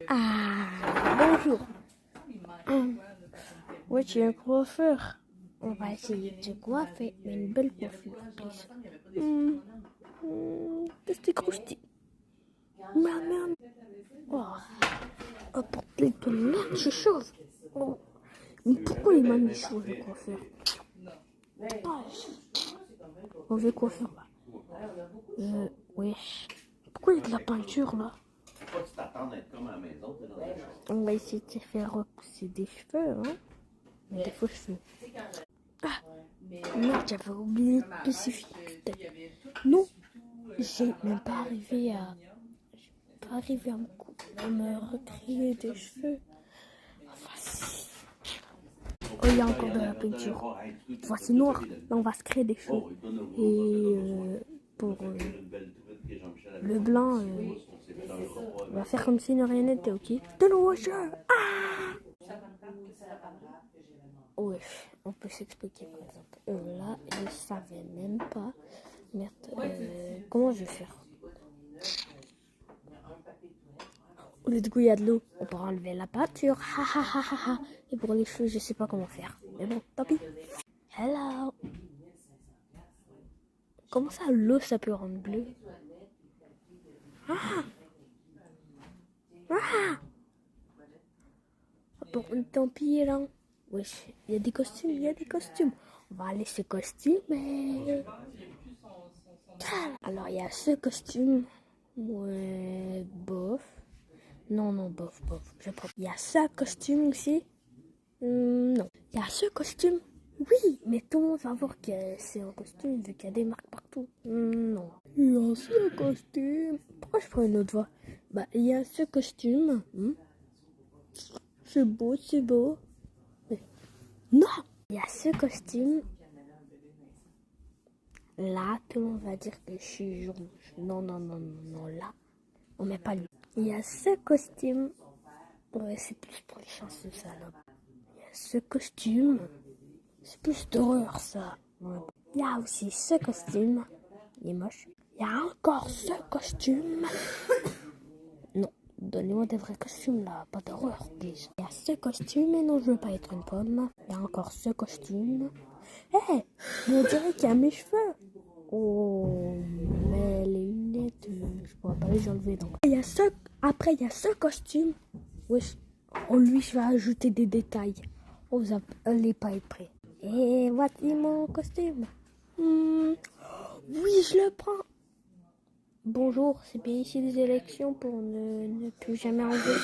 Ah, bonjour. Ouais, tu es un coiffeur. On va essayer de te coiffer, mais une belle coiffure, please. Qu'est-ce que c'est? Merde. Oh, bordel de merde, je chauffe. Oh. Mais pourquoi il m'a mis chaud, le coiffeur? Ah, mauvais coiffeur, là. Wesh. Pourquoi il y a de la peinture, là? On va essayer de faire repousser des cheveux, hein. Des faux cheveux. Ah, merde, j'avais oublié de spécifique. Non, j'ai même pas arrivé à... à me recréer des cheveux. Enfin, si. Oh, il y a encore de la peinture. Voici noir. Là, on va se créer des cheveux. Et pour le blanc, on va faire comme si de rien n'était, ok? De l'eau, ah! Ouais, on peut s'expliquer par exemple. Là, je ne savais même pas. Merde, comment je vais faire? Au lieu de coup, il y a de l'eau. On peut enlever la peinture. Ha ha ha ha ha. Et pour les cheveux, je sais pas comment faire. Mais bon, tant pis. Hello. Comment ça, l'eau, ça peut rendre bleu? Ah. Ah. Bon, tant pis là. Wesh, il y a des costumes, il y a des costumes. On va aller se costumer. Alors, il y a ce costume. Ouais, bof. Non, bof. Il y a ce costume aussi. Non. Il y a ce costume. Oui, mais tout le monde va voir que c'est un costume vu qu'il y a des marques partout. Non. Il y a ce costume. Pourquoi je prends une autre voix? Bah, il y a ce costume. C'est beau. Mais non! Il y a ce costume. Là, tout le monde va dire que je suis rouge. Non, là. On met pas lui. Il y a ce costume. Ouais, c'est plus pour les chanceux, ça, là. Il y a ce costume. C'est plus d'horreur, ça. Ouais. Il y a aussi ce costume. Il est moche. Il y a encore ce costume. Non, donnez-moi des vrais costumes, là. Pas d'horreur, please. Il y a ce costume. Et non, je veux pas être une pomme. Il y a encore ce costume. Hé, on dirait qu'il y a mes cheveux. Oh, mais les lunettes, je pourrais pas les enlever. Donc. Après, il y a ce costume. Oui, lui, je vais ajouter des détails. Oh, vous n'allez pas être prêt. Et voici mon costume. Oui, je le prends. Bonjour, c'est bien ici des élections pour ne plus jamais enlever.